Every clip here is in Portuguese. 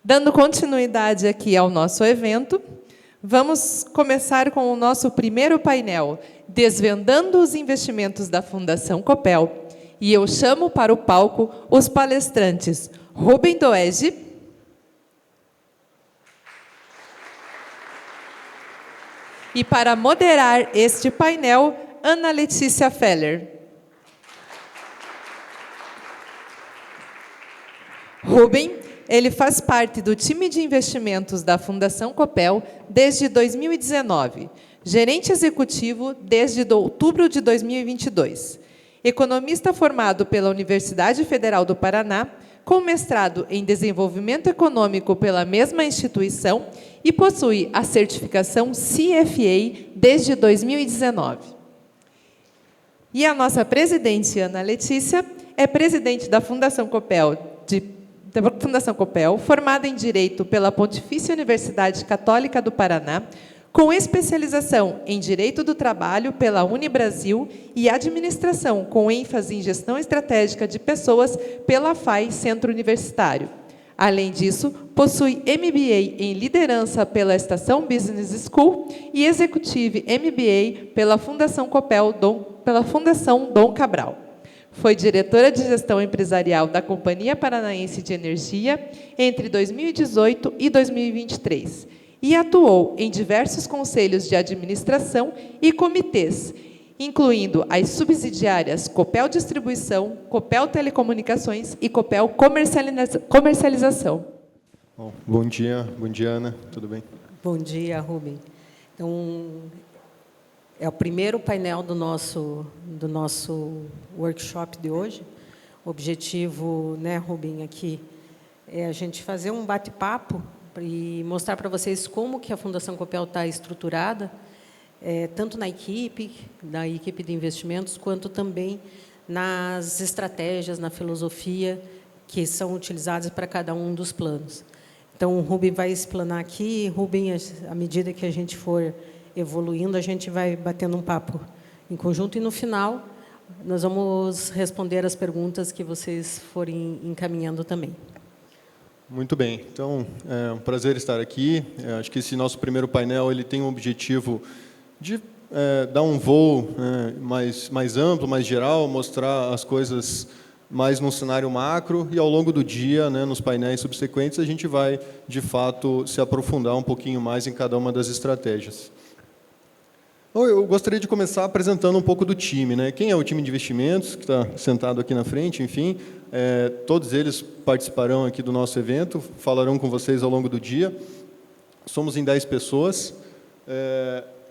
Dando continuidade aqui ao nosso evento, vamos começar com o nosso primeiro painel, Desvendando os Investimentos da Fundação Copel. E eu chamo para o palco os palestrantes Rubem Doege, e para moderar este painel, Ana Letícia Feller. Rubem, ele faz parte do time de investimentos da Fundação Copel desde 2019, gerente executivo desde outubro de 2022, economista formado pela Universidade Federal do Paraná, com mestrado em desenvolvimento econômico pela mesma instituição e possui a certificação CFA desde 2019. E a nossa presidente, Ana Letícia, é presidente da Fundação Copel, formada em Direito pela Pontifícia Universidade Católica do Paraná, com especialização em Direito do Trabalho pela Unibrasil e Administração, com ênfase em Gestão Estratégica de Pessoas pela FAI Centro Universitário. Além disso, possui MBA em Liderança pela Estação Business School e Executive MBA pela Fundação Copel, pela Fundação Dom Cabral. Foi diretora de Gestão Empresarial da Companhia Paranaense de Energia entre 2018 e 2023 e atuou em diversos conselhos de administração e comitês, incluindo as subsidiárias Copel Distribuição, Copel Telecomunicações e Copel Comercialização. Bom dia, Ana, tudo bem? Bom dia, Rubem. Então, é o primeiro painel do nosso workshop de hoje. O objetivo, né, Rubem, aqui é a gente fazer um bate-papo e mostrar para vocês como que a Fundação Copel está estruturada, tanto na equipe de investimentos, quanto também nas estratégias, na filosofia que são utilizadas para cada um dos planos. Então, o Rubem vai explanar aqui. Rubem, à medida que a gente for evoluindo, a gente vai batendo um papo em conjunto, e, no final, nós vamos responder as perguntas que vocês forem encaminhando também. Muito bem. Então, é um prazer estar aqui. Acho que esse nosso primeiro painel ele tem o objetivo de dar um voo mais amplo, mais geral, mostrar as coisas mais num cenário macro, e, ao longo do dia, né, nos painéis subsequentes, a gente vai, de fato, se aprofundar um pouquinho mais em cada uma das estratégias. Eu gostaria de começar apresentando um pouco do time, né? Quem é o time de investimentos, que está sentado aqui na frente, enfim, todos eles participarão aqui do nosso evento, falarão com vocês ao longo do dia. Somos em 10 pessoas,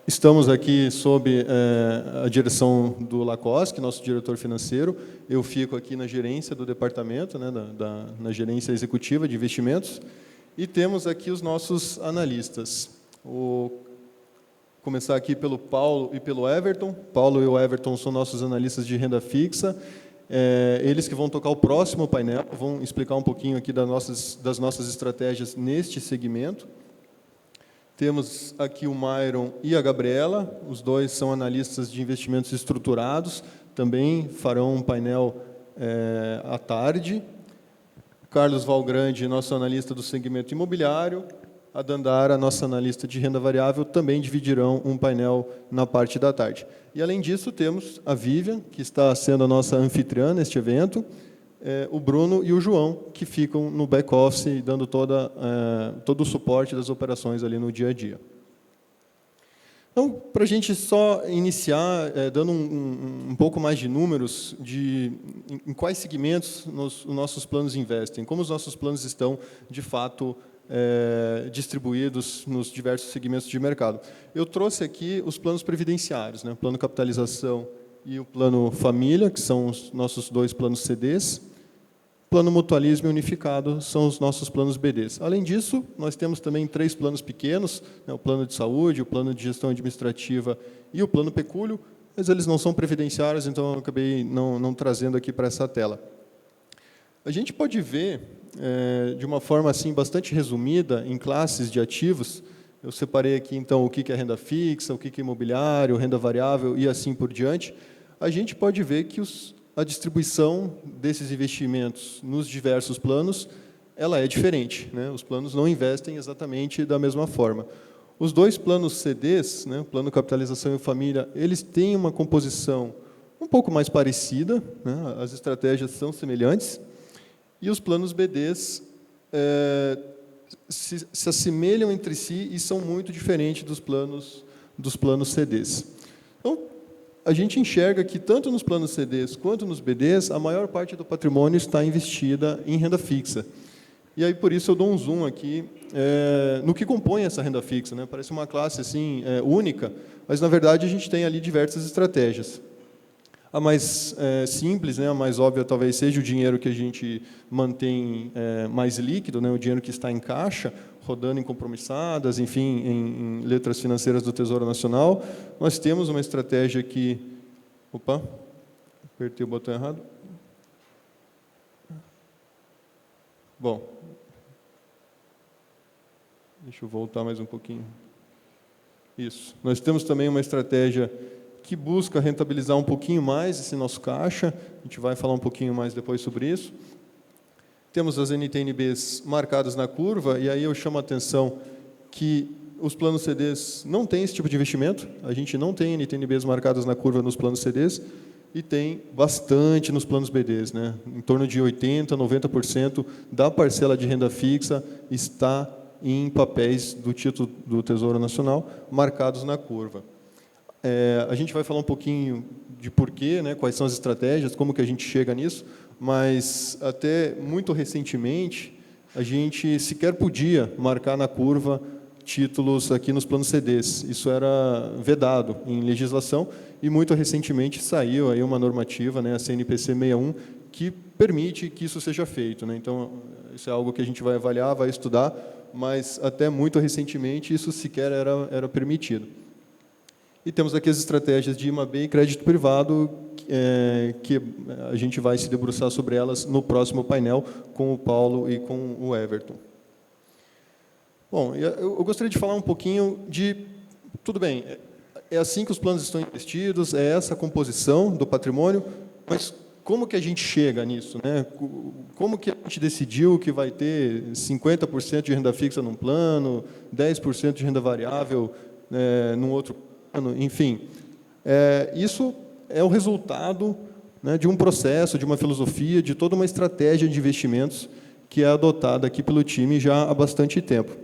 estamos aqui sob a direção do Lacoste, nosso diretor financeiro. Eu fico aqui na gerência do departamento, né, na gerência executiva de investimentos, e temos aqui os nossos analistas. Começar aqui pelo Paulo e pelo Everton. Paulo e o Everton são nossos analistas de renda fixa. Eles que vão tocar o próximo painel, vão explicar um pouquinho aqui das nossas estratégias neste segmento. Temos aqui o Myron e a Gabriela, os dois são analistas de investimentos estruturados, também farão um painel à tarde. Carlos Valgrande, nosso analista do segmento imobiliário. A Dandara, nossa analista de renda variável, também dividirão um painel na parte da tarde. E, além disso, temos a Vivian, que está sendo a nossa anfitriã neste evento, o Bruno e o João, que ficam no back-office, dando todo o suporte das operações ali no dia a dia. Então, para a gente só iniciar, dando um pouco mais de números em quais segmentos os nossos planos investem, como os nossos planos estão, de fato, distribuídos nos diversos segmentos de mercado. Eu trouxe aqui os planos previdenciários, né? O plano capitalização e o plano família, que são os nossos dois planos CDs. Plano mutualismo unificado são os nossos planos BDs. Além disso, nós temos também 3 planos pequenos, né? O plano de saúde, o plano de gestão administrativa e o plano pecúlio, mas eles não são previdenciários, então eu acabei não trazendo aqui para essa tela. A gente pode ver, de uma forma assim bastante resumida, em classes de ativos. Eu separei aqui, então, o que é renda fixa, o que é imobiliário, renda variável e assim por diante. A gente pode ver que a distribuição desses investimentos nos diversos planos ela é diferente, né? Os planos não investem exatamente da mesma forma. Os dois planos CDs, né, o Plano Capitalização e Família, eles têm uma composição um pouco mais parecida, né? As estratégias são semelhantes, e os planos BDs se assemelham entre si e são muito diferentes dos planos CDs. Então, a gente enxerga que, tanto nos planos CDs quanto nos BDs, a maior parte do patrimônio está investida em renda fixa. E aí, por isso, eu dou um zoom aqui no que compõe essa renda fixa, né? Parece uma classe assim, única, mas, na verdade, a gente tem ali diversas estratégias. A mais simples, né, a mais óbvia, talvez seja o dinheiro que a gente mantém mais líquido, né, o dinheiro que está em caixa, rodando em compromissadas, enfim, em letras financeiras do Tesouro Nacional. Nós temos uma estratégia que... Opa, apertei o botão errado. Bom, deixa eu voltar mais um pouquinho. Isso. Nós temos também uma estratégia que busca rentabilizar um pouquinho mais esse nosso caixa. A gente vai falar um pouquinho mais depois sobre isso. Temos as NTNBs marcadas na curva, e aí eu chamo a atenção que os planos CDs não têm esse tipo de investimento. A gente não tem NTNBs marcadas na curva nos planos CDs, e tem bastante nos planos BDs, né? Em torno de 80%, 90% da parcela de renda fixa está em papéis do título do Tesouro Nacional, marcados na curva. A gente vai falar um pouquinho de porquê, né, quais são as estratégias, como que a gente chega nisso, mas até muito recentemente a gente sequer podia marcar na curva títulos aqui nos planos CDs. Isso era vedado em legislação e muito recentemente saiu aí uma normativa, né, a CNPC 61, que permite que isso seja feito, né? Então, isso é algo que a gente vai avaliar, vai estudar, mas até muito recentemente isso sequer era permitido. E temos aqui as estratégias de IMAB e crédito privado, que a gente vai se debruçar sobre elas no próximo painel com o Paulo e com o Everton. Bom, eu gostaria de falar um pouquinho de... Tudo bem, é assim que os planos estão investidos, é essa a composição do patrimônio, mas como que a gente chega nisso, né? Como que a gente decidiu que vai ter 50% de renda fixa num plano, 10% de renda variável num outro plano? Enfim, isso é o resultado, né, de um processo, de uma filosofia, de toda uma estratégia de investimentos que é adotada aqui pelo time já há bastante tempo.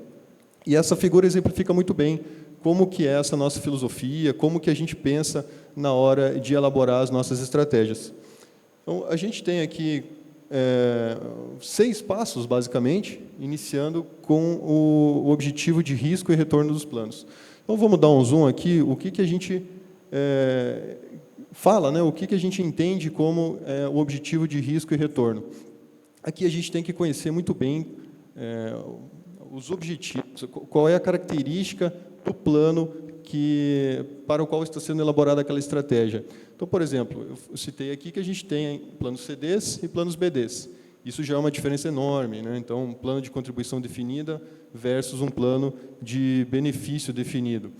E essa figura exemplifica muito bem como que é essa nossa filosofia, como que a gente pensa na hora de elaborar as nossas estratégias. Então, a gente tem aqui 6 passos, basicamente, iniciando com o objetivo de risco e retorno dos planos. Então, vamos dar um zoom aqui, o que a gente fala, né, o que a gente entende como o objetivo de risco e retorno. Aqui a gente tem que conhecer muito bem os objetivos, qual é a característica do plano para o qual está sendo elaborada aquela estratégia. Então, por exemplo, eu citei aqui que a gente tem planos CDs e planos BDs. Isso já é uma diferença enorme, né? Então, um plano de contribuição definida versus um plano de benefício definido.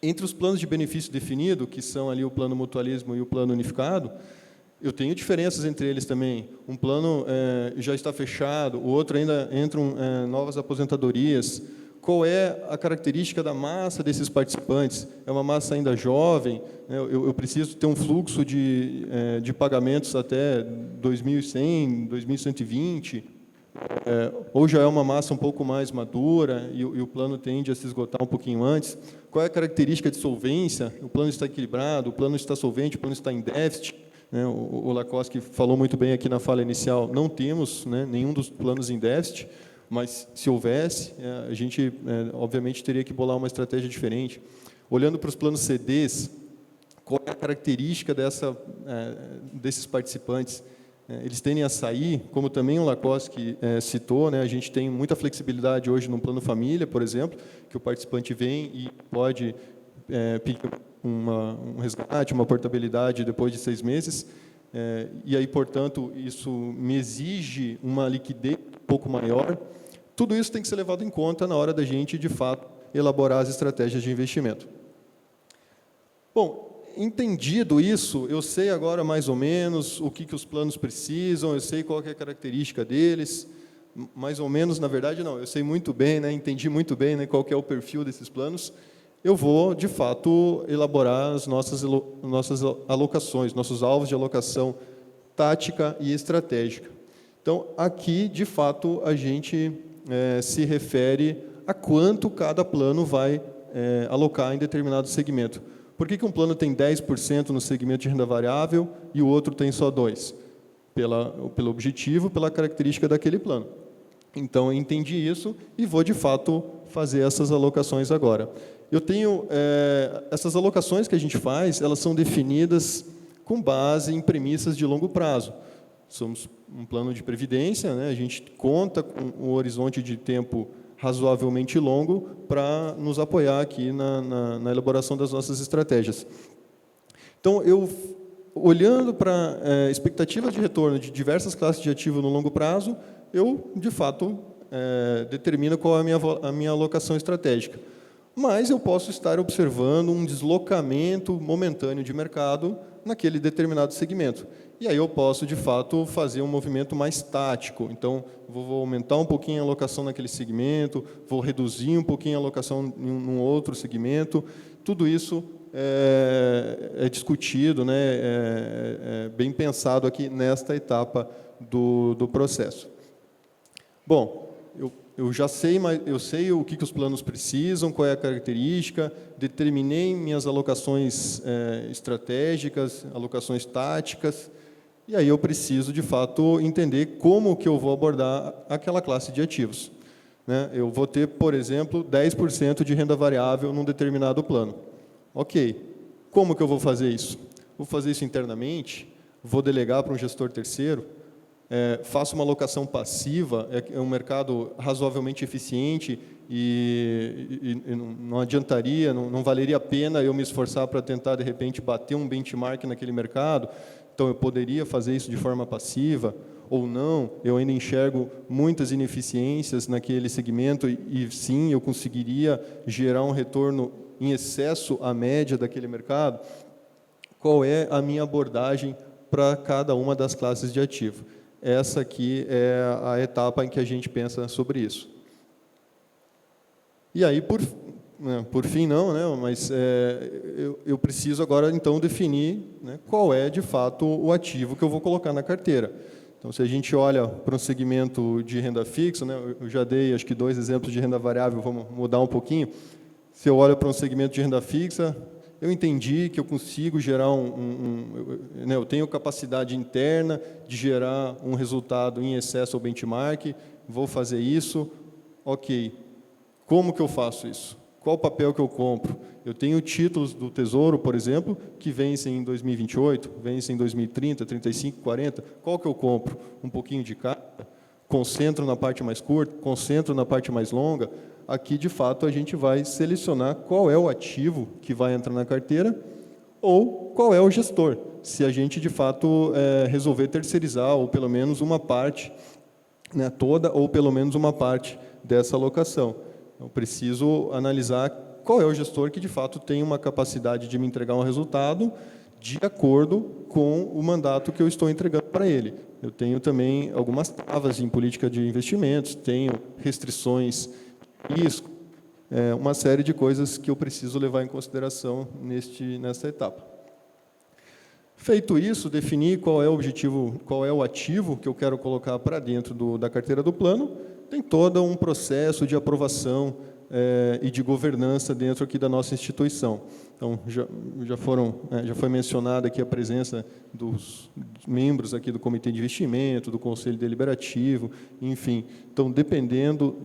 Entre os planos de benefício definido, que são ali o plano mutualismo e o plano unificado, eu tenho diferenças entre eles também. Um plano já está fechado, o outro ainda entram novas aposentadorias. Qual é a característica da massa desses participantes? É uma massa ainda jovem? Eu preciso ter um fluxo de pagamentos até 2100, 2120? Ou já é uma massa um pouco mais madura e o plano tende a se esgotar um pouquinho antes? Qual é a característica de solvência? O plano está equilibrado, o plano está solvente, o plano está em déficit? O Lacoste falou muito bem aqui na fala inicial, não temos, né, nenhum dos planos em déficit, mas se houvesse, a gente, obviamente, teria que bolar uma estratégia diferente. Olhando para os planos CDs, qual é a característica desses participantes? Eles tendem a sair, como também o Lacoste citou, né, a gente tem muita flexibilidade hoje no plano família, por exemplo, que o participante vem e pode pedir um resgate, uma portabilidade depois de 6 meses, e aí, portanto, isso me exige uma liquidez um pouco maior. Tudo isso tem que ser levado em conta na hora da gente, de fato, elaborar as estratégias de investimento. Bom, entendido isso, eu sei agora mais ou menos o que os planos precisam, eu sei qual que é a característica deles, mais ou menos, na verdade, não, eu sei muito bem, né, entendi muito bem, né, qual que é o perfil desses planos, eu vou, de fato, elaborar as nossas alocações, nossos alvos de alocação tática e estratégica. Então, aqui, de fato, a gente se refere a quanto cada plano vai alocar em determinado segmento. Por que um plano tem 10% no segmento de renda variável e o outro tem só 2%? Pelo objetivo, pela característica daquele plano. Então, eu entendi isso e vou, de fato, fazer essas alocações agora. Eu tenho essas alocações que a gente faz, elas são definidas com base em premissas de longo prazo. Somos um plano de previdência, né? A gente conta com um horizonte de tempo razoavelmente longo para nos apoiar aqui na elaboração das nossas estratégias. Então, olhando para expectativas de retorno de diversas classes de ativo no longo prazo, eu, de fato, determino qual é a minha alocação estratégica. Mas eu posso estar observando um deslocamento momentâneo de mercado naquele determinado segmento. E aí eu posso, de fato, fazer um movimento mais tático. Então, vou aumentar um pouquinho a alocação naquele segmento, vou reduzir um pouquinho a alocação em um outro segmento. Tudo isso é discutido, né, bem pensado aqui nesta etapa do processo. Bom, eu já sei, mas eu sei o que os planos precisam, qual é a característica, determinei minhas alocações estratégicas, alocações táticas, e aí eu preciso, de fato, entender como que eu vou abordar aquela classe de ativos. Né? Eu vou ter, por exemplo, 10% de renda variável num determinado plano. Ok, como que eu vou fazer isso? Vou fazer isso internamente? Vou delegar para um gestor terceiro? Faço uma alocação passiva, é um mercado razoavelmente eficiente e não adiantaria, não valeria a pena eu me esforçar para tentar, de repente, bater um benchmark naquele mercado. Então, eu poderia fazer isso de forma passiva ou não. Eu ainda enxergo muitas ineficiências naquele segmento e sim, eu conseguiria gerar um retorno em excesso à média daquele mercado. Qual é a minha abordagem para cada uma das classes de ativo? Essa aqui é a etapa em que a gente pensa sobre isso. E aí, por fim, não, né, mas eu preciso agora, então, definir, né, qual é, de fato, o ativo que eu vou colocar na carteira. Então, se a gente olha para um segmento de renda fixa, né, eu já dei, acho que 2 exemplos de renda variável, vamos mudar um pouquinho. Se eu olho para um segmento de renda fixa, eu entendi que eu consigo gerar né, eu tenho capacidade interna de gerar um resultado em excesso ao benchmark, vou fazer isso, ok. Como que eu faço isso? Qual o papel que eu compro? Eu tenho títulos do Tesouro, por exemplo, que vencem em 2028, vencem em 2030, 35, 40. Qual que eu compro? Um pouquinho de cada? Concentro na parte mais curta? Concentro na parte mais longa? Aqui, de fato, a gente vai selecionar qual é o ativo que vai entrar na carteira ou qual é o gestor, se a gente, de fato, resolver terceirizar, ou pelo menos uma parte, né, toda, ou pelo menos uma parte dessa alocação. Eu preciso analisar qual é o gestor que, de fato, tem uma capacidade de me entregar um resultado de acordo com o mandato que eu estou entregando para ele. Eu tenho também algumas travas em política de investimentos, tenho restrições de risco, uma série de coisas que eu preciso levar em consideração nessa etapa. Feito isso, definir qual é o objetivo, qual é o ativo que eu quero colocar para dentro da carteira do plano, tem todo um processo de aprovação e de governança dentro aqui da nossa instituição. Então, já foi mencionada aqui a presença dos membros aqui do Comitê de Investimento, do Conselho Deliberativo, enfim. Então, dependendo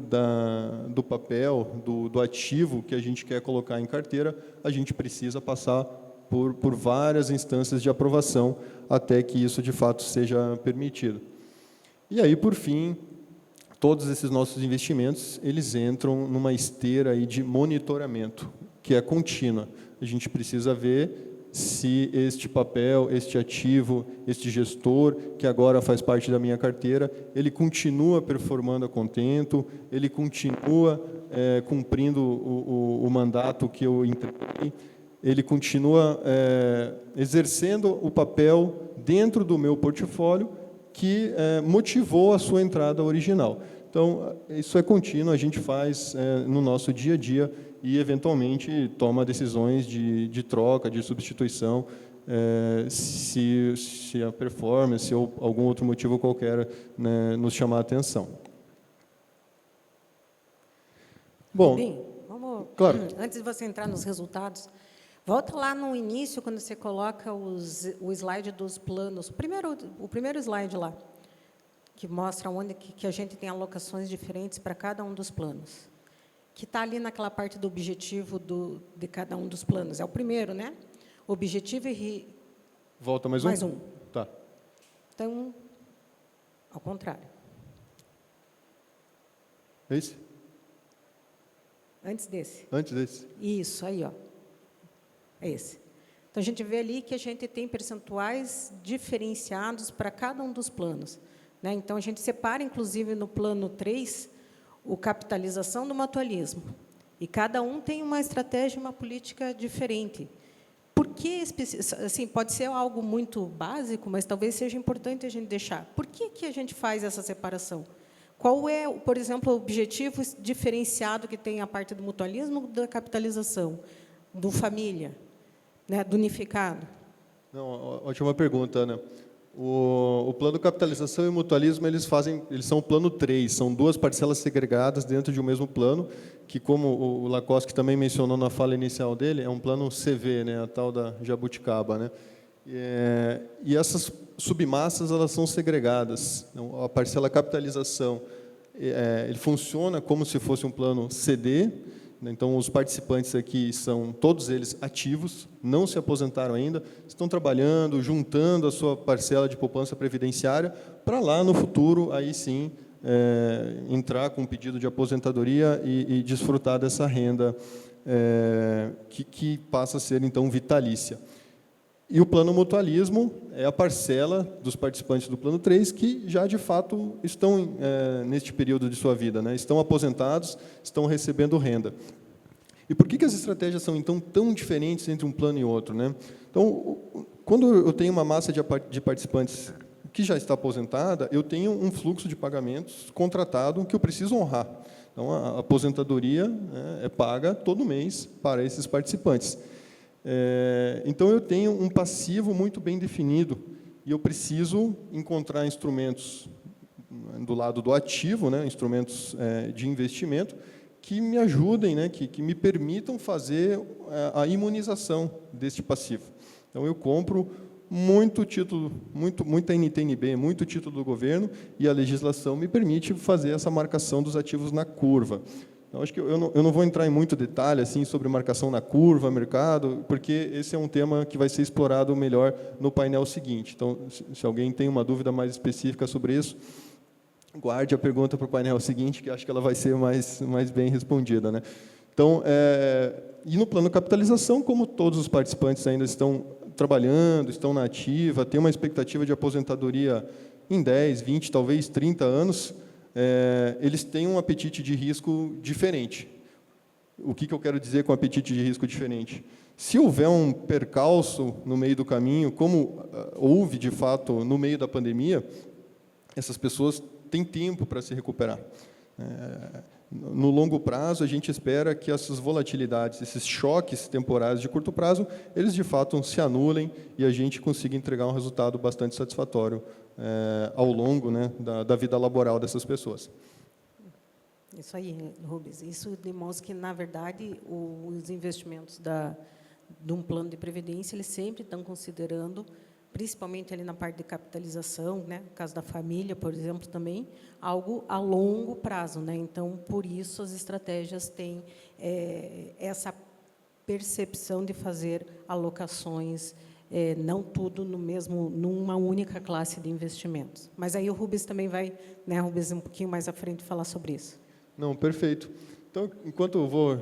do papel, do ativo que a gente quer colocar em carteira, a gente precisa passar por várias instâncias de aprovação até que isso, de fato, seja permitido. E aí, por fim, todos esses nossos investimentos, eles entram numa esteira aí de monitoramento, que é contínua. A gente precisa ver se este papel, este ativo, este gestor, que agora faz parte da minha carteira, ele continua performando a contento, ele continua cumprindo o mandato que eu entreguei, ele continua exercendo o papel dentro do meu portfólio que motivou a sua entrada original. Então, isso é contínuo, a gente faz no nosso dia a dia e, eventualmente, toma decisões de troca, de substituição, se a performance ou algum outro motivo qualquer, né, nos chamar a atenção. Bom, Rubim, vamos, claro. antes de você entrar nos resultados, volta lá no início, quando você coloca o slide dos planos, o primeiro slide lá, que mostra onde que a gente tem alocações diferentes para cada um dos planos, que está ali naquela parte do objetivo de cada um dos planos. É o primeiro, né? Objetivo e... Volta mais um? Mais um. Tá. Então, ao contrário. Esse? Antes desse. Antes desse. Isso, aí, ó. É esse. Então, a gente vê ali que a gente tem percentuais diferenciados para cada um dos planos, né? Então, a gente separa, inclusive, no plano 3, o capitalização do mutualismo. E cada um tem uma estratégia, uma política diferente. Por que, assim, pode ser algo muito básico, mas talvez seja importante a gente deixar. Por que a gente faz essa separação? Qual é, por exemplo, o objetivo diferenciado que tem a parte do mutualismo, da capitalização, do família, né, do unificado? Não, ótima pergunta, Ana. O plano capitalização e mutualismo, eles são o plano 3, são duas parcelas segregadas dentro de um mesmo plano, que, como o Lacoste também mencionou na fala inicial dele, é um plano CV, né, a tal da jabuticaba, né? E essas submassas, elas são segregadas. Então, a parcela capitalização, ele funciona como se fosse um plano CD. Então, os participantes aqui são todos eles ativos, não se aposentaram ainda, estão trabalhando, juntando a sua parcela de poupança previdenciária para lá no futuro, aí sim, entrar com um pedido de aposentadoria e desfrutar dessa renda que passa a ser, então, vitalícia. E o plano mutualismo é a parcela dos participantes do plano 3 que já, de fato, estão neste período de sua vida, né? Estão aposentados, estão recebendo renda. E por que as estratégias são, então, tão diferentes entre um plano e outro, né? Então, quando eu tenho uma massa de participantes que já está aposentada, eu tenho um fluxo de pagamentos contratado que eu preciso honrar. Então, a aposentadoria, né, é paga todo mês para esses participantes. Então, eu tenho um passivo muito bem definido e eu preciso encontrar instrumentos do lado do ativo, né, instrumentos de investimento, que me ajudem, né, que me permitam fazer a imunização deste passivo. Então, eu compro muito título, muita NTNB, muito título do governo, e a legislação me permite fazer essa marcação dos ativos na curva. Então, acho que eu não vou entrar em muito detalhe assim, sobre marcação na curva, mercado, porque esse é um tema que vai ser explorado melhor no painel seguinte. Então, se alguém tem uma dúvida mais específica sobre isso, guarde a pergunta para o painel seguinte, que acho que ela vai ser mais bem respondida, né? Então, e no plano capitalização, como todos os participantes ainda estão trabalhando, estão na ativa, têm uma expectativa de aposentadoria em 10, 20, talvez 30 anos, eles têm um apetite de risco diferente. O que eu quero dizer com apetite de risco diferente? Se houver um percalço no meio do caminho, como houve, de fato, no meio da pandemia, essas pessoas têm tempo para se recuperar. No longo prazo, a gente espera que essas volatilidades, esses choques temporários de curto prazo, eles, de fato, se anulem e a gente consiga entregar um resultado bastante satisfatório ao longo, né, da vida laboral dessas pessoas. Isso aí, Rubens. Isso demonstra que, na verdade, os investimentos de um plano de previdência, eles sempre estão considerando, principalmente ali na parte de capitalização, né, no caso da família, por exemplo, também, algo a longo prazo, né? Então, por isso, as estratégias têm essa percepção de fazer alocações, não tudo numa única classe de investimentos. Mas aí o Rubens também vai, né, Rubens, um pouquinho mais à frente, falar sobre isso. Não, perfeito. Então, enquanto eu vou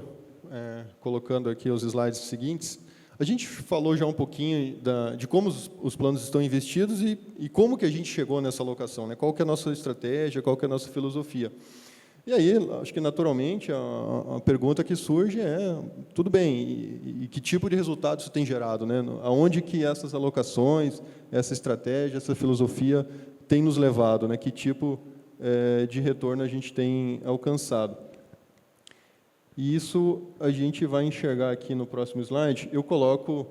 colocando aqui os slides seguintes, a gente falou já um pouquinho de como os planos estão investidos e como que a gente chegou nessa alocação, né? Qual que é a nossa estratégia, qual que é a nossa filosofia. E aí, acho que naturalmente a pergunta que surge tudo bem, e que tipo de resultado isso tem gerado, né? Aonde que essas alocações, essa estratégia, essa filosofia tem nos levado, né? Que tipo de retorno a gente tem alcançado. E isso a gente vai enxergar aqui no próximo slide. Eu coloco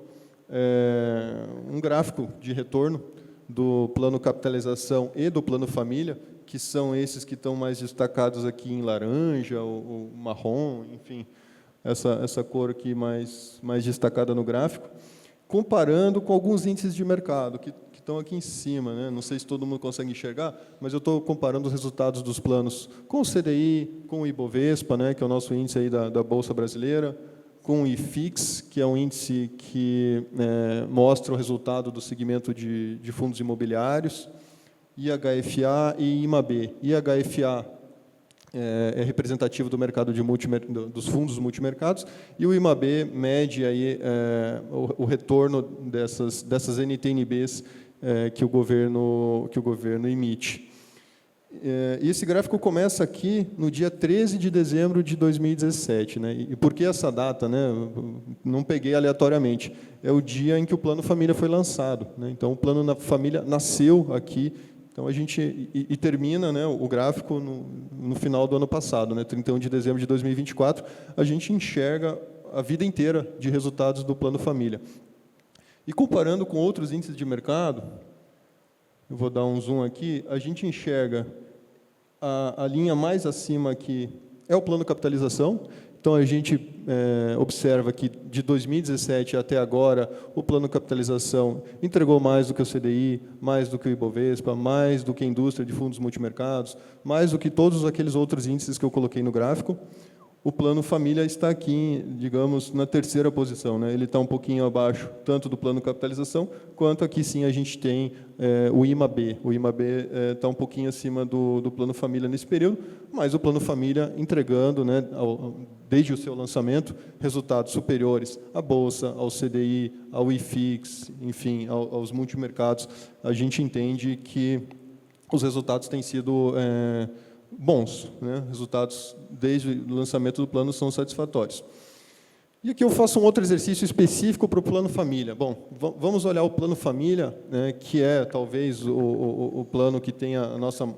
um gráfico de retorno do plano capitalização e do plano família, que são esses que estão mais destacados aqui em laranja, ou marrom, enfim, essa cor aqui mais destacada no gráfico, comparando com alguns índices de mercado, que estão aqui em cima, né? Não sei se todo mundo consegue enxergar, mas eu estou comparando os resultados dos planos com o CDI, com o Ibovespa, né, que é o nosso índice aí da Bolsa Brasileira, com o IFIX, que é um índice que mostra o resultado do segmento de fundos imobiliários, IHFA e IMAB. IHFA é representativo do mercado dos fundos multimercados, e o IMAB mede aí, o retorno dessas NTNBs que o governo emite. E esse gráfico começa aqui no dia 13 de dezembro de 2017. Né? E por que essa data? Né? Não peguei aleatoriamente. É o dia em que o Plano Família foi lançado. Né? Então, o Plano Família nasceu aqui. Então, a gente termina, né, o gráfico no final do ano passado, né, 31 de dezembro de 2024, a gente enxerga a vida inteira de resultados do Plano Família. E comparando com outros índices de mercado, eu vou dar um zoom aqui, a gente enxerga a linha mais acima aqui é o plano capitalização. Então, a gente observa que, de 2017 até agora, o plano capitalização entregou mais do que o CDI, mais do que o Ibovespa, mais do que a indústria de fundos multimercados, mais do que todos aqueles outros índices que eu coloquei no gráfico. O plano família está aqui, digamos, na terceira posição, né? Ele está um pouquinho abaixo, tanto do plano capitalização, quanto aqui sim a gente tem o IMAB. O IMAB está um pouquinho acima do plano família nesse período, mas o plano família entregando, né, desde o seu lançamento, resultados superiores à Bolsa, ao CDI, ao IFIX, enfim, aos multimercados. A gente entende que os resultados têm sido bons, né? Resultados desde o lançamento do plano são satisfatórios. E aqui eu faço um outro exercício específico para o plano família. Bom, vamos olhar o plano família, né, que é talvez o plano que tem a nossa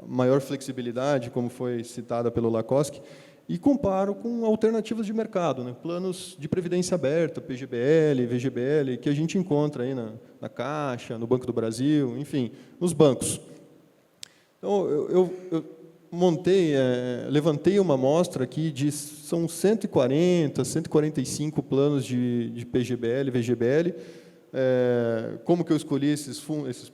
maior flexibilidade, como foi citada pelo Lacoste, e comparo com alternativas de mercado, né, planos de previdência aberta, PGBL, VGBL, que a gente encontra aí na Caixa, no Banco do Brasil, enfim, nos bancos. Então, eu levantei uma amostra aqui são 140, 145 planos de PGBL, VGBL. Como que eu escolhi esses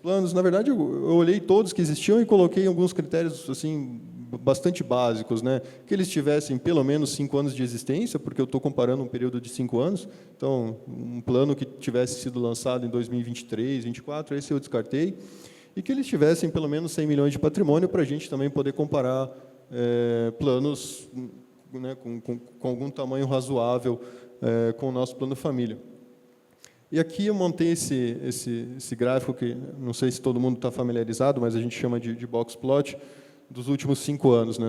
planos? Na verdade, eu olhei todos que existiam e coloquei alguns critérios assim bastante básicos, né? Que eles tivessem pelo menos 5 anos de existência, porque eu estou comparando um período de 5 anos. Então, um plano que tivesse sido lançado em 2023, 2024, esse eu descartei. E que eles tivessem pelo menos 100 milhões de patrimônio para a gente também poder comparar planos, né, com algum tamanho razoável com o nosso plano família. E aqui eu montei esse gráfico, que não sei se todo mundo está familiarizado, mas a gente chama de box plot, dos últimos 5 anos, né,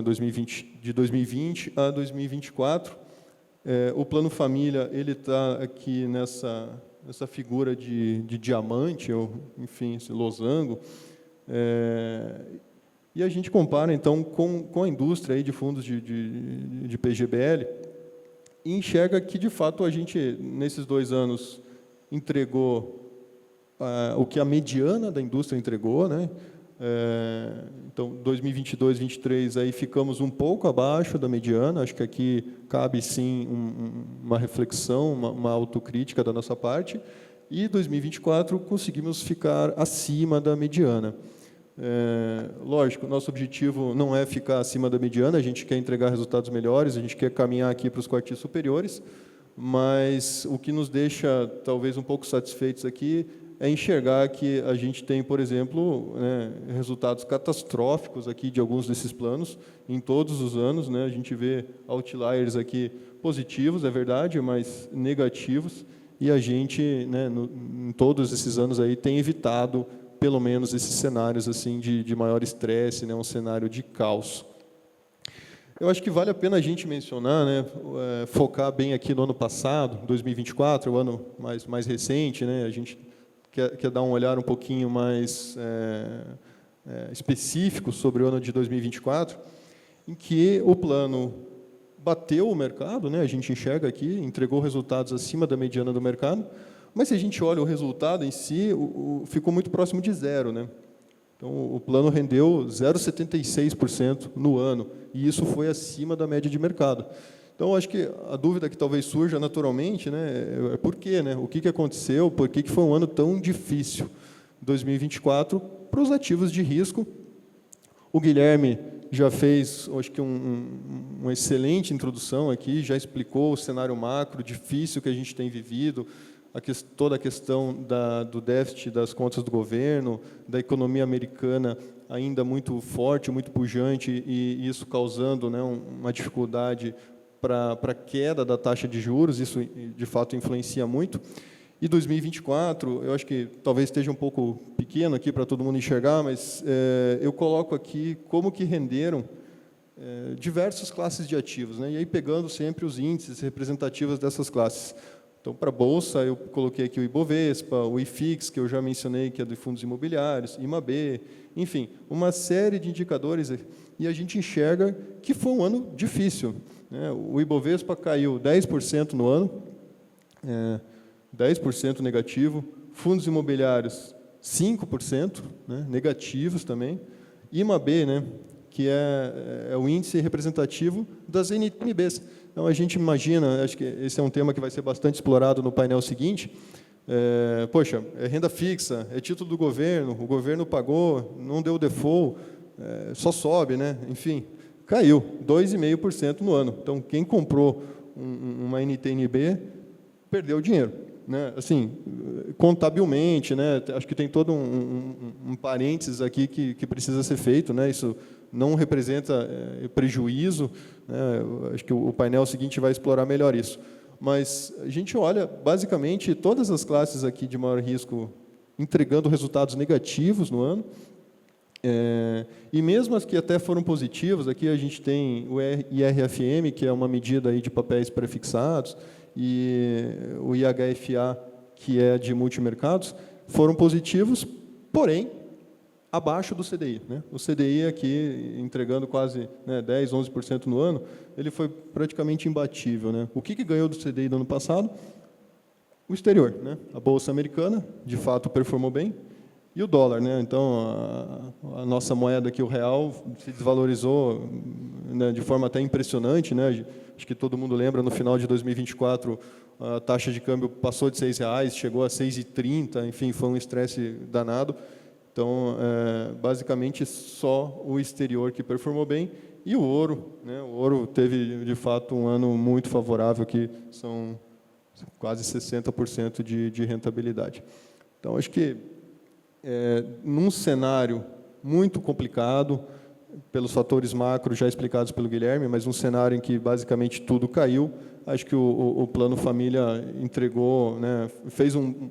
de 2020 a 2024. O plano família ele está aqui nessa figura de diamante, ou, enfim, esse losango, e a gente compara, então, com a indústria aí de fundos de PGBL, e enxerga que, de fato, a gente, nesses 2 anos, entregou o que a mediana da indústria entregou, né? Então, 2022, 2023, aí ficamos um pouco abaixo da mediana. Acho que aqui cabe, sim, uma reflexão, uma autocrítica da nossa parte. E 2024 conseguimos ficar acima da mediana. Lógico, nosso objetivo não é ficar acima da mediana, a gente quer entregar resultados melhores, a gente quer caminhar aqui para os quartis superiores, mas o que nos deixa talvez um pouco satisfeitos aqui é enxergar que a gente tem, por exemplo, resultados catastróficos aqui de alguns desses planos em todos os anos, né? A gente vê outliers aqui positivos, é verdade, mas negativos, e a gente, né, em todos esses anos aí tem evitado pelo menos esses cenários assim de maior estresse, né, um cenário de caos. Eu acho que vale a pena a gente mencionar, né, focar bem aqui no ano passado, 2024, o ano mais recente, né, a gente quer dar um olhar um pouquinho mais específicos sobre o ano de 2024, em que o plano bateu o mercado, né? A gente enxerga aqui, entregou resultados acima da mediana do mercado, mas se a gente olha o resultado em si, ficou muito próximo de zero, né? Então, o plano rendeu 0,76% no ano, e isso foi acima da média de mercado. Então, acho que a dúvida que talvez surja naturalmente, né, é por quê, né? O que aconteceu, por que foi um ano tão difícil, 2024, para os ativos de risco. O Guilherme já fez, acho que, uma excelente introdução aqui, já explicou o cenário macro difícil que a gente tem vivido, toda a questão do déficit das contas do governo, da economia americana ainda muito forte, muito pujante, e isso causando, né, uma dificuldade para a queda da taxa de juros, isso, de fato, influencia muito. E 2024, eu acho que talvez esteja um pouco pequeno aqui para todo mundo enxergar, mas eu coloco aqui como que renderam diversas classes de ativos, né? E aí pegando sempre os índices representativos dessas classes. Então, para a Bolsa, eu coloquei aqui o Ibovespa, o IFIX, que eu já mencionei, que é de fundos imobiliários, IMAB, enfim, uma série de indicadores, e a gente enxerga que foi um ano difícil, né? O Ibovespa caiu 10% no ano, 10% negativo, fundos imobiliários 5%, né, negativos também, IMAB, né, que é o índice representativo das NTNBs. Então, a gente imagina, acho que esse é um tema que vai ser bastante explorado no painel seguinte, poxa, é renda fixa, é título do governo, o governo pagou, não deu default, só sobe, né? Enfim, caiu 2,5% no ano. Então, quem comprou uma NTNB perdeu dinheiro, né? Assim, contabilmente, né? Acho que tem todo um parênteses aqui que precisa ser feito, né? Isso não representa prejuízo, né? Acho que o painel seguinte vai explorar melhor isso. Mas a gente olha, basicamente, todas as classes aqui de maior risco entregando resultados negativos no ano, e mesmo as que até foram positivas, aqui a gente tem o IRFM, que é uma medida aí de papéis prefixados, e o IHFA, que é de multimercados, foram positivos, porém, abaixo do CDI, né? O CDI aqui, entregando quase 10%, 11% no ano, ele foi praticamente imbatível, né? O que ganhou do CDI do ano passado? O exterior, né? A Bolsa Americana, de fato, performou bem, e o dólar, né? Então, a nossa moeda aqui, o real, se desvalorizou, né, de forma até impressionante, né? Acho que todo mundo lembra, no final de 2024, a taxa de câmbio passou de R$6, chegou a 6,30, enfim, foi um estresse danado. Então, basicamente, só o exterior que performou bem, e o ouro, né? O ouro teve, de fato, um ano muito favorável, que são quase 60% de rentabilidade. Então, acho que, num cenário muito complicado, pelos fatores macro já explicados pelo Guilherme, mas um cenário em que basicamente tudo caiu, acho que o Plano Família entregou, né, fez um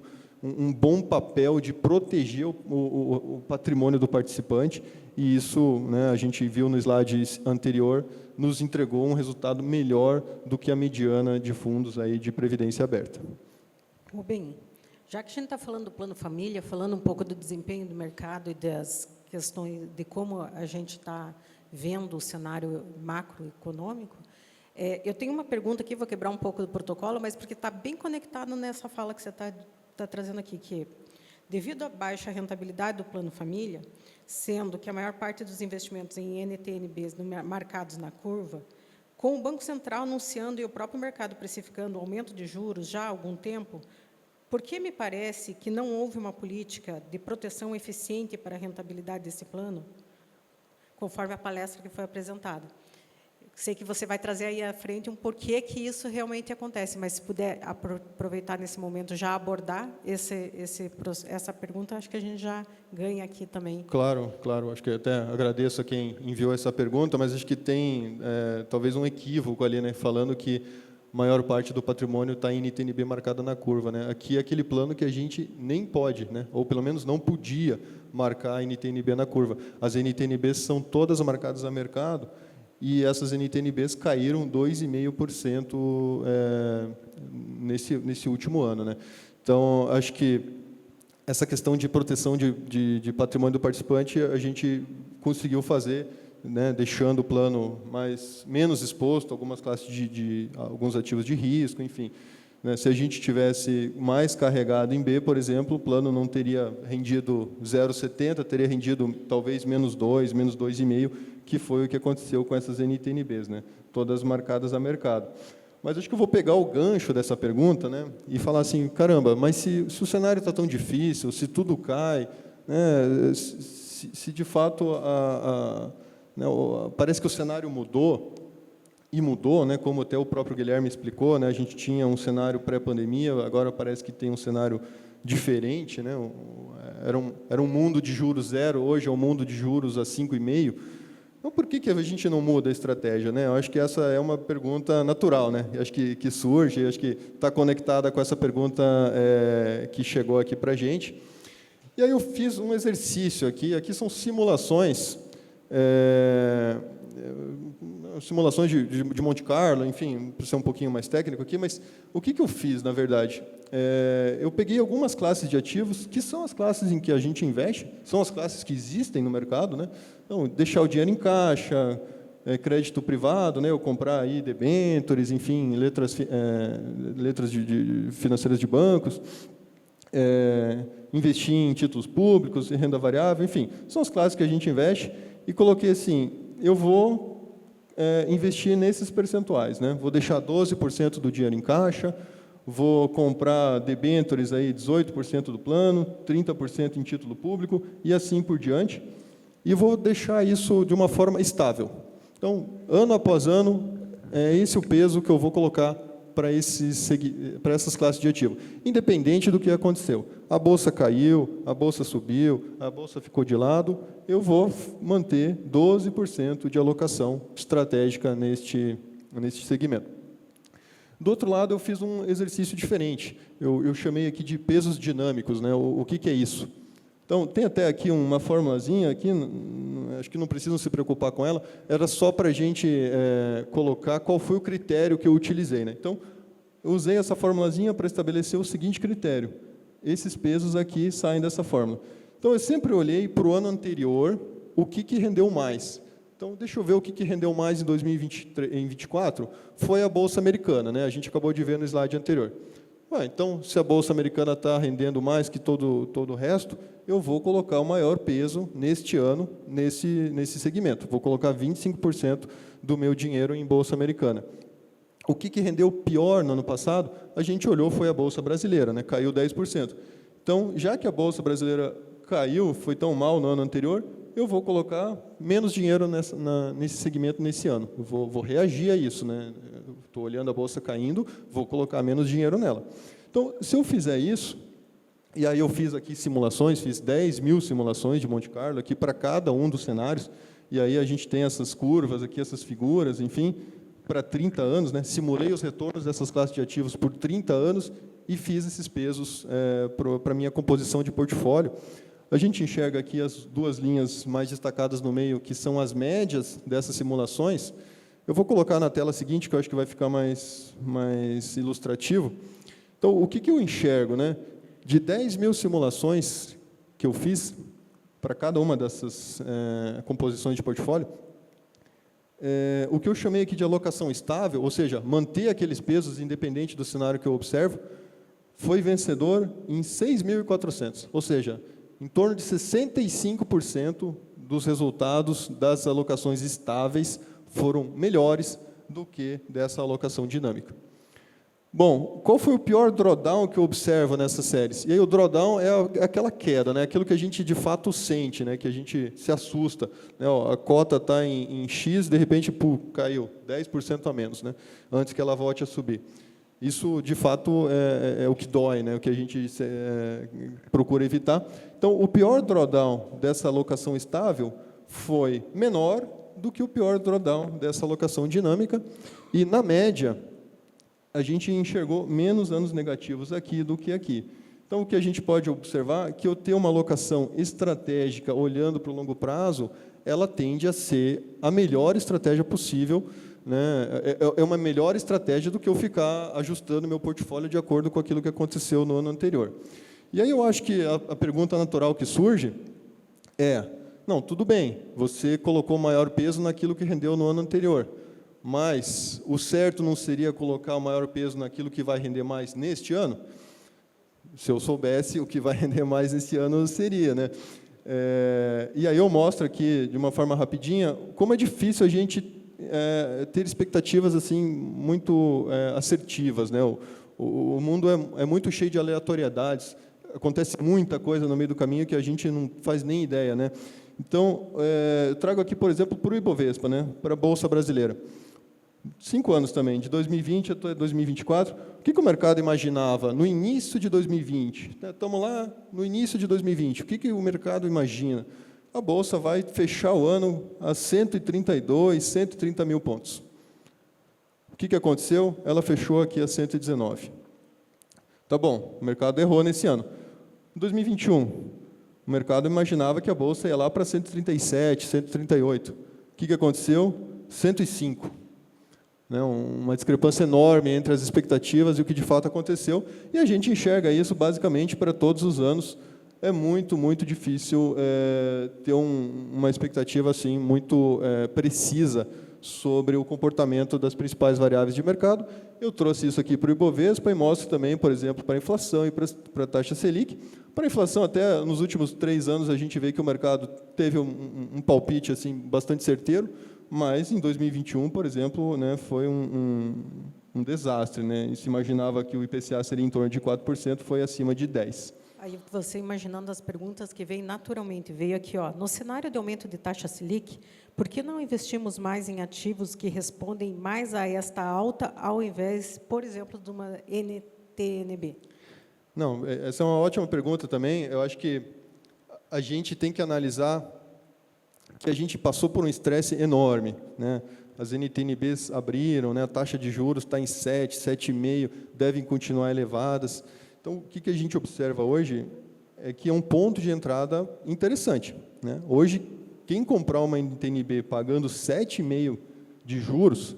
bom papel de proteger o patrimônio do participante, e isso, né, a gente viu no slide anterior, nos entregou um resultado melhor do que a mediana de fundos aí de previdência aberta. Rubem, já que a gente está falando do Plano Família, falando um pouco do desempenho do mercado e das questões de como a gente está vendo o cenário macroeconômico, eu tenho uma pergunta aqui, vou quebrar um pouco do protocolo, mas porque está bem conectado nessa fala que você está trazendo aqui, que devido à baixa rentabilidade do Plano Família, sendo que a maior parte dos investimentos em NTNBs marcados na curva, com o Banco Central anunciando e o próprio mercado precificando o aumento de juros já há algum tempo, por que me parece que não houve uma política de proteção eficiente para a rentabilidade desse plano, conforme a palestra que foi apresentada? Sei que você vai trazer aí à frente um porquê que isso realmente acontece, mas se puder aproveitar nesse momento já abordar essa pergunta, acho que a gente já ganha aqui também. Claro, claro. Acho que até agradeço a quem enviou essa pergunta, mas acho que tem talvez um equívoco ali, né, falando que a maior parte do patrimônio está em NTNB marcada na curva, né? Aqui é aquele plano que a gente nem pode, né? Ou pelo menos não podia marcar a NTNB na curva. As NTNBs são todas marcadas a mercado, e essas NTNBs caíram 2,5% nesse último ano, né? Então, acho que essa questão de proteção de patrimônio do participante, a gente conseguiu fazer, né, deixando o plano menos exposto a algumas classes alguns ativos de risco, enfim. Né, se a gente tivesse mais carregado em B, por exemplo, o plano não teria rendido 0,70, teria rendido talvez menos 2, menos 2,5, que foi o que aconteceu com essas NTNBs, né, todas marcadas a mercado. Mas acho que eu vou pegar o gancho dessa pergunta, né, e falar assim, caramba, mas se o cenário está tão difícil, se tudo cai, né, se de fato né, parece que o cenário mudou, e mudou, né, como até o próprio Guilherme explicou, né, a gente tinha um cenário pré-pandemia, agora parece que tem um cenário diferente, né, era um mundo de juros zero, hoje é um mundo de juros a 5,5. Então, por que a gente não muda a estratégia, né? Eu acho que essa é uma pergunta natural, né? Eu acho que surge, acho que está conectada com essa pergunta que chegou aqui para a gente. E aí eu fiz um exercício aqui são simulações, simulações de Monte Carlo, enfim, para ser um pouquinho mais técnico aqui, mas o que eu fiz, na verdade? Eu peguei algumas classes de ativos, que são as classes em que a gente investe, são as classes que existem no mercado, né? Então, deixar o dinheiro em caixa, crédito privado, né? Eu comprar aí debêntures, enfim, letras financeiras de bancos, investir em títulos públicos, em renda variável, enfim, são as classes que a gente investe, e coloquei assim, eu vou investir nesses percentuais, né? Vou deixar 12% do dinheiro em caixa, vou comprar debêntures aí 18% do plano, 30% em título público e assim por diante, e vou deixar isso de uma forma estável. Então, ano após ano, é esse o peso que eu vou colocar para essas classes de ativo, independente do que aconteceu. A bolsa caiu, a bolsa subiu, a bolsa ficou de lado, eu vou manter 12% de alocação estratégica neste segmento. Do outro lado, eu fiz um exercício diferente. Eu chamei aqui de pesos dinâmicos, né? O que é isso? Então, tem até aqui uma formulazinha, aqui, acho que não precisam se preocupar com ela, era só para a gente colocar qual foi o critério que eu utilizei, né? Então, eu usei essa formulazinha para estabelecer o seguinte critério. Esses pesos aqui saem dessa fórmula. Então, eu sempre olhei para o ano anterior o que rendeu mais. Então, deixa eu ver o que rendeu mais em 2024. Foi a Bolsa Americana, né? A gente acabou de ver no slide anterior. Então, se a Bolsa Americana está rendendo mais que todo o resto, eu vou colocar o maior peso neste ano, nesse segmento. Vou colocar 25% do meu dinheiro em Bolsa Americana. O que rendeu pior no ano passado, a gente olhou, foi a Bolsa Brasileira, né? Caiu 10%. Então, já que a Bolsa Brasileira caiu, foi tão mal no ano anterior, eu vou colocar menos dinheiro nesse segmento nesse ano. Eu vou reagir a isso, né? Estou olhando a bolsa caindo, vou colocar menos dinheiro nela. Então, se eu fizer isso, e aí eu fiz aqui simulações, fiz 10 mil simulações de Monte Carlo aqui para cada um dos cenários, e aí a gente tem essas curvas aqui, essas figuras, enfim, para 30 anos, né? Simulei os retornos dessas classes de ativos por 30 anos e fiz esses pesos para a minha composição de portfólio. A gente enxerga aqui as duas linhas mais destacadas no meio, que são as médias dessas simulações. Eu vou colocar na tela seguinte, que eu acho que vai ficar mais ilustrativo. Então, o que eu enxergo, né? De 10 mil simulações que eu fiz para cada uma dessas composições de portfólio, o que eu chamei aqui de alocação estável, ou seja, manter aqueles pesos independente do cenário que eu observo, foi vencedor em 6.400, ou seja, em torno de 65% dos resultados das alocações estáveis foram melhores do que dessa alocação dinâmica. Bom, qual foi o pior drawdown que eu observo nessas séries? E aí o drawdown é aquela queda, né? Aquilo que a gente de fato sente, né? Que a gente se assusta. Né? A cota está em X, de repente, caiu 10% a menos, né? Antes que ela volte a subir. Isso, de fato, é o que dói, né? O que a gente procura evitar. Então, o pior drawdown dessa alocação estável foi menor do que o pior drawdown dessa alocação dinâmica. E, na média, a gente enxergou menos anos negativos aqui do que aqui. Então, o que a gente pode observar é que eu ter uma alocação estratégica olhando para o longo prazo, ela tende a ser a melhor estratégia possível, né? É uma melhor estratégia do que eu ficar ajustando meu portfólio de acordo com aquilo que aconteceu no ano anterior. E aí eu acho que a pergunta natural que surge é, não, tudo bem, você colocou maior peso naquilo que rendeu no ano anterior, mas o certo não seria colocar o maior peso naquilo que vai render mais neste ano? Se eu soubesse o que vai render mais nesse ano, seria, né? E aí eu mostro aqui, de uma forma rapidinha, como é difícil a gente ter expectativas assim muito assertivas, né? O mundo é muito cheio de aleatoriedades, acontece muita coisa no meio do caminho que a gente não faz nem ideia, né? Então, eu trago aqui, por exemplo, para o Ibovespa, né? Para a Bolsa Brasileira. 5 anos também, de 2020 até 2024. O que o mercado imaginava no início de 2020? Estamos lá no início de 2020. O que o mercado imagina? A Bolsa vai fechar o ano a 132, 130 mil pontos. O que aconteceu? Ela fechou aqui a 119. Tá bom, o mercado errou nesse ano. Em 2021, o mercado imaginava que a Bolsa ia lá para 137, 138. O que aconteceu? 105. Né, uma discrepância enorme entre as expectativas e o que de fato aconteceu, e a gente enxerga isso basicamente para todos os anos. É muito, muito difícil ter uma expectativa assim muito precisa sobre o comportamento das principais variáveis de mercado. Eu trouxe isso aqui para o Ibovespa e mostro também, por exemplo, para a inflação e para a taxa Selic. Para a inflação, até nos últimos 3 anos, a gente vê que o mercado teve um palpite assim bastante certeiro, mas em 2021, por exemplo, né, foi um desastre, né? E se imaginava que o IPCA seria em torno de 4%, foi acima de 10%. Aí você imaginando as perguntas que veio naturalmente, veio aqui, ó, no cenário de aumento de taxa Selic, por que não investimos mais em ativos que respondem mais a esta alta, ao invés, por exemplo, de uma NTNB? Não, essa é uma ótima pergunta também. Eu acho que a gente tem que analisar que a gente passou por um estresse enorme, né? As NTNBs abriram, né? A taxa de juros está em 7, 7,5, devem continuar elevadas. Então, o que a gente observa hoje é que é um ponto de entrada interessante, né? Hoje, quem comprar uma NTNB pagando 7,5 de juros,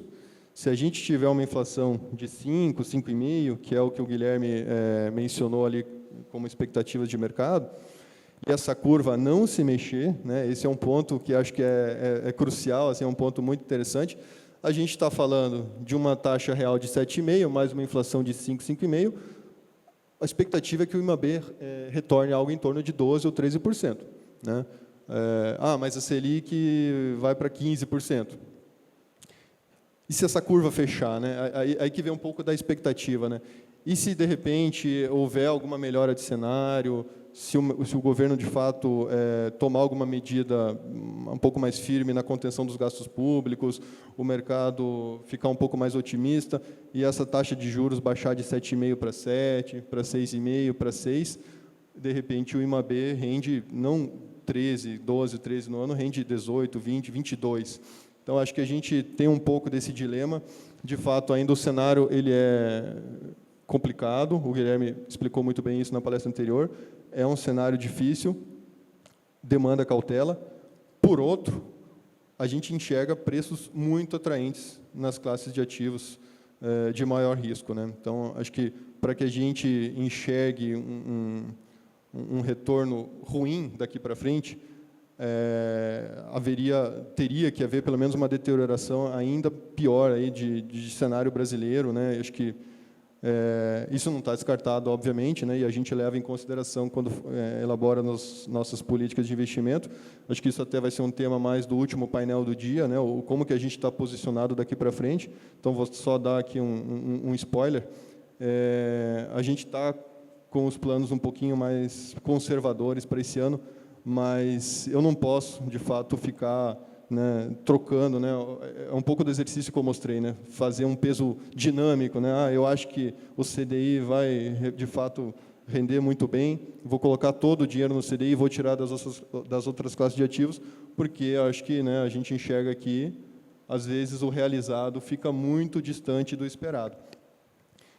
se a gente tiver uma inflação de 5, 5,5, que é o que o Guilherme mencionou ali como expectativas de mercado, e essa curva não se mexer, né? Esse é um ponto que acho que é crucial, assim, é um ponto muito interessante. A gente está falando de uma taxa real de 7,5, mais uma inflação de 5, 5,5. A expectativa é que o IMAB retorne algo em torno de 12% ou 13%. Né? Mas a Selic vai para 15%. E se essa curva fechar? Né? Aí que vem um pouco da expectativa. Né? E se, de repente, houver alguma melhora de cenário, se o governo, de fato, tomar alguma medida um pouco mais firme na contenção dos gastos públicos, o mercado ficar um pouco mais otimista e essa taxa de juros baixar de 7,5 para 7, para 6,5, para 6, de repente o IMAB rende não 13, 12, 13 no ano, rende 18, 20, 22. Então, acho que a gente tem um pouco desse dilema. De fato, ainda o cenário ele é complicado, o Guilherme explicou muito bem isso na palestra anterior, é um cenário difícil, demanda cautela. Por outro, a gente enxerga preços muito atraentes nas classes de ativos de maior risco. Né? Então, acho que para que a gente enxergue um retorno ruim daqui para frente, teria que haver pelo menos uma deterioração ainda pior aí de cenário brasileiro. Né? Acho que isso não está descartado, obviamente, né, e a gente leva em consideração quando elabora nossas políticas de investimento. Acho que isso até vai ser um tema mais do último painel do dia, né, como que a gente está posicionado daqui para frente. Então, vou só dar aqui um spoiler. A gente está com os planos um pouquinho mais conservadores para esse ano, mas eu não posso, de fato, ficar... Né, trocando, né, é um pouco do exercício que eu mostrei, né, fazer um peso dinâmico, né, eu acho que o CDI vai, de fato, render muito bem, vou colocar todo o dinheiro no CDI e vou tirar das outras classes de ativos, porque eu acho que, né, a gente enxerga aqui, às vezes, o realizado fica muito distante do esperado.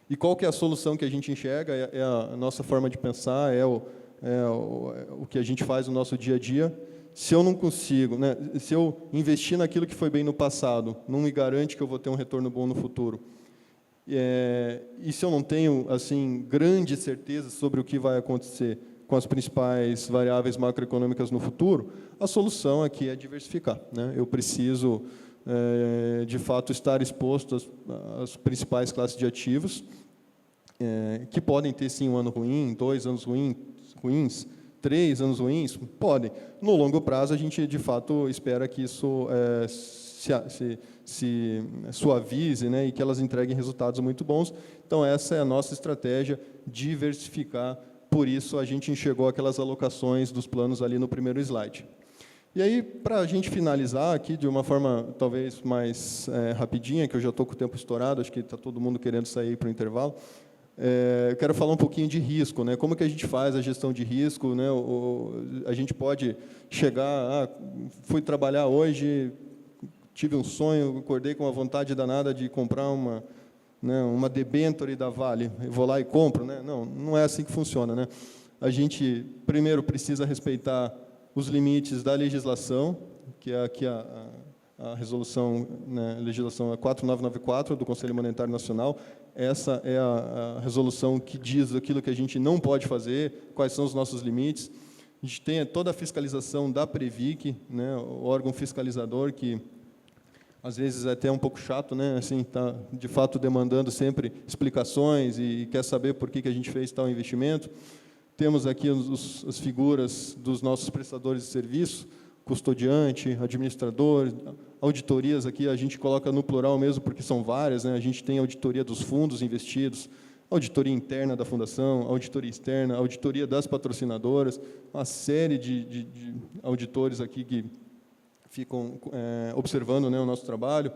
E qual que é a solução que a gente enxerga? É a nossa forma de pensar, o que a gente faz no nosso dia a dia. Se eu não consigo, né, se eu investir naquilo que foi bem no passado, não me garante que eu vou ter um retorno bom no futuro, E se eu não tenho assim grande certeza sobre o que vai acontecer com as principais variáveis macroeconômicas no futuro, a solução aqui é diversificar, né? Eu preciso, de fato, estar exposto às principais classes de ativos, que podem ter, sim, um ano ruim, 2 anos ruins, 3 anos ruins, podem. No longo prazo, a gente, de fato, espera que isso se suavize, né, e que elas entreguem resultados muito bons. Então, essa é a nossa estratégia, diversificar. Por isso, a gente enxergou aquelas alocações dos planos ali no primeiro slide. E aí, para a gente finalizar aqui, de uma forma talvez mais rapidinha, que eu já estou com o tempo estourado, acho que está todo mundo querendo sair para o intervalo, eu quero falar um pouquinho de risco, né? Como que a gente faz a gestão de risco, né? A gente pode chegar, fui trabalhar hoje, tive um sonho, acordei com uma vontade danada de comprar uma debênture da Vale, eu vou lá e compro, né? Não é assim que funciona, né? A gente primeiro precisa respeitar os limites da legislação, que é aqui a resolução, né, legislação 4994 do Conselho Monetário Nacional. Essa é a resolução que diz aquilo que a gente não pode fazer, quais são os nossos limites. A gente tem toda a fiscalização da Previc, né, o órgão fiscalizador que às vezes é até um pouco chato, né, assim, está de fato demandando sempre explicações e quer saber por que a gente fez tal investimento. Temos aqui as figuras dos nossos prestadores de serviço, custodiante, administrador, auditorias aqui a gente coloca no plural mesmo, porque são várias, né? A gente tem auditoria dos fundos investidos, auditoria interna da fundação, auditoria externa, auditoria das patrocinadoras, uma série de auditores aqui que ficam observando, né, o nosso trabalho.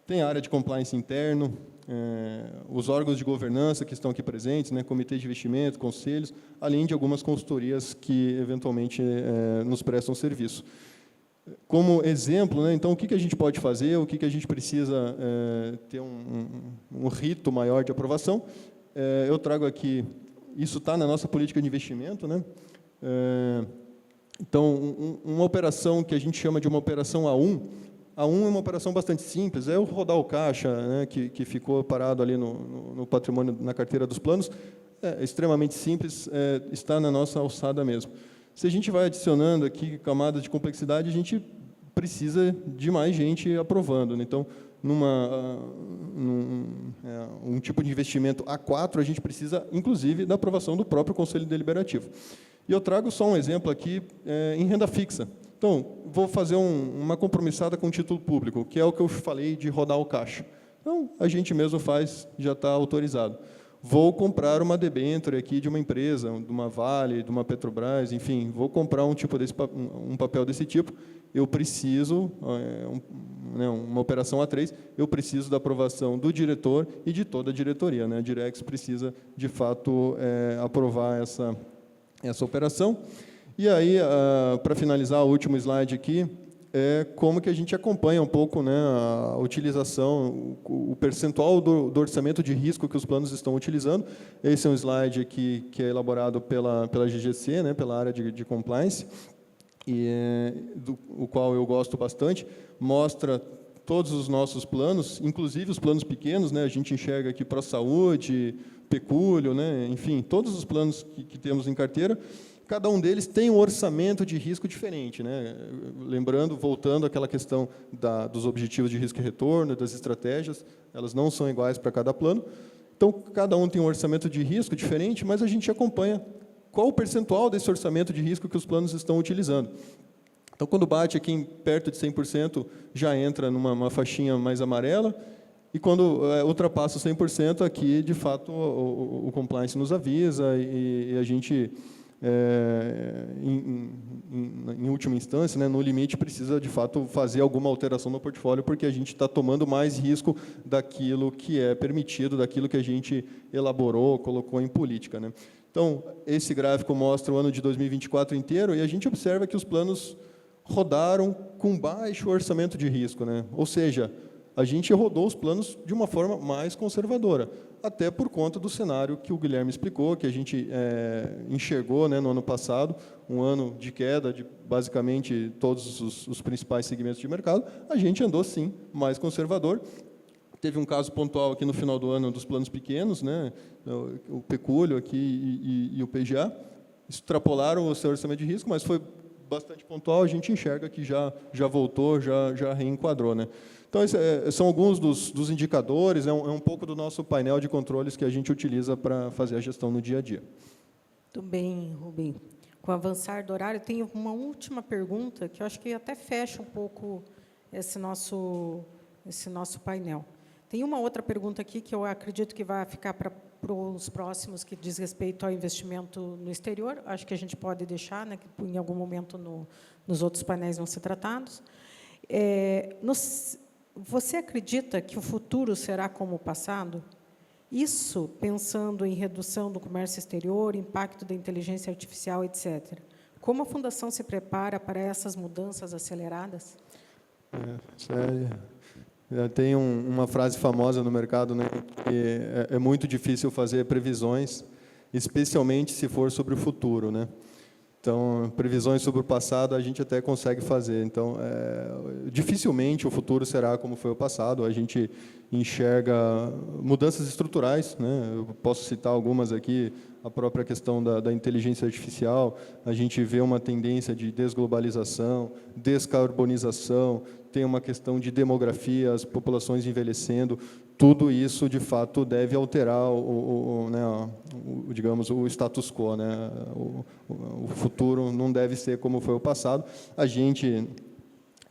Tem a área de compliance interno, os órgãos de governança que estão aqui presentes, né, comitê de investimento, conselhos, além de algumas consultorias que, eventualmente, nos prestam serviço. Como exemplo, né, então, o que a gente pode fazer, o que a gente precisa ter um rito maior de aprovação. Eu trago aqui, isso está na nossa política de investimento, né? Então, uma operação que a gente chama de uma operação A1, A1 é uma operação bastante simples, é o rodar o caixa, né, que ficou parado ali no patrimônio, na carteira dos planos, é extremamente simples, está na nossa alçada mesmo. Se a gente vai adicionando aqui camadas de complexidade, a gente precisa de mais gente aprovando, né? Então, um tipo de investimento A4, a gente precisa, inclusive, da aprovação do próprio Conselho Deliberativo. E eu trago só um exemplo aqui em renda fixa. Então, vou fazer uma compromissada com título público, que é o que eu falei de rodar o caixa. Então, a gente mesmo faz, já está autorizado. Vou comprar uma debênture aqui de uma empresa, de uma Vale, de uma Petrobras, enfim, vou comprar um papel desse tipo, eu preciso, uma operação A3, eu preciso da aprovação do diretor e de toda a diretoria, né? A Direx precisa, de fato, aprovar essa operação. E aí, para finalizar, o último slide aqui, é como que a gente acompanha um pouco, né, a utilização, o percentual do orçamento de risco que os planos estão utilizando. Esse é um slide aqui que é elaborado pela GGC, né, pela área de compliance, o qual eu gosto bastante, mostra todos os nossos planos, inclusive os planos pequenos, né, a gente enxerga aqui pró-saúde, pecúlio, né, enfim, todos os planos que temos em carteira. Cada um deles tem um orçamento de risco diferente, né? Lembrando, voltando àquela questão dos objetivos de risco e retorno, das estratégias, elas não são iguais para cada plano. Então, cada um tem um orçamento de risco diferente, mas a gente acompanha qual o percentual desse orçamento de risco que os planos estão utilizando. Então, quando bate aqui em perto de 100%, já entra numa faixinha mais amarela, e quando ultrapassa 100%, aqui, de fato, o compliance nos avisa e a gente... em última instância, né, no limite, precisa, de fato, fazer alguma alteração no portfólio, porque a gente está tomando mais risco daquilo que é permitido, daquilo que a gente elaborou, colocou em política, né? Então, esse gráfico mostra o ano de 2024 inteiro, e a gente observa que os planos rodaram com baixo orçamento de risco, né? Ou seja, a gente rodou os planos de uma forma mais conservadora, até por conta do cenário que o Guilherme explicou, que a gente enxergou, né, no ano passado, um ano de queda de basicamente todos os principais segmentos de mercado. A gente andou, sim, mais conservador, Teve um caso pontual aqui no final do ano dos planos pequenos, né? O pecúlio aqui e o PGA, extrapolaram o seu orçamento de risco, mas foi bastante pontual, a gente enxerga que já voltou, já reenquadrou, né? Então, são alguns dos indicadores, é um pouco do nosso painel de controles que a gente utiliza para fazer a gestão no dia a dia. Muito bem, Rubem. Com o avançar do horário, tenho uma última pergunta, que eu acho que até fecha um pouco esse nosso painel. Tem uma outra pergunta aqui que eu acredito que vai ficar para os próximos, que diz respeito ao investimento no exterior. Acho que a gente pode deixar, né, que em algum momento nos outros painéis vão ser tratados. Você acredita que o futuro será como o passado? Isso pensando em redução do comércio exterior, impacto da inteligência artificial, etc. Como a Fundação se prepara para essas mudanças aceleradas? Tem uma frase famosa no mercado, né, que é muito difícil fazer previsões, especialmente se for sobre o futuro, né? Então, previsões sobre o passado a gente até consegue fazer. Então, dificilmente o futuro será como foi o passado. A gente enxerga mudanças estruturais, né? Eu posso citar algumas aqui, a própria questão da inteligência artificial. A gente vê uma tendência de desglobalização, descarbonização, tem uma questão de demografia, as populações envelhecendo. Tudo isso, de fato, deve alterar digamos, o status quo, né? O futuro não deve ser como foi o passado. A gente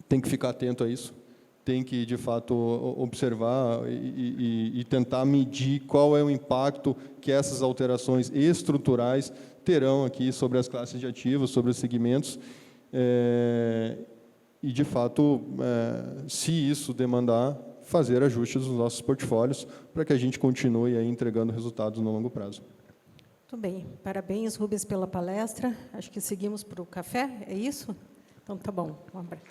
tem que ficar atento a isso, tem que, de fato, observar e tentar medir qual é o impacto que essas alterações estruturais terão aqui sobre as classes de ativos, sobre os segmentos. E, de fato, se isso demandar, fazer ajustes nos nossos portfólios para que a gente continue aí entregando resultados no longo prazo. Muito bem. Parabéns, Rubens, pela palestra. Acho que seguimos para o café, é isso? Então, tá bom. Um abraço.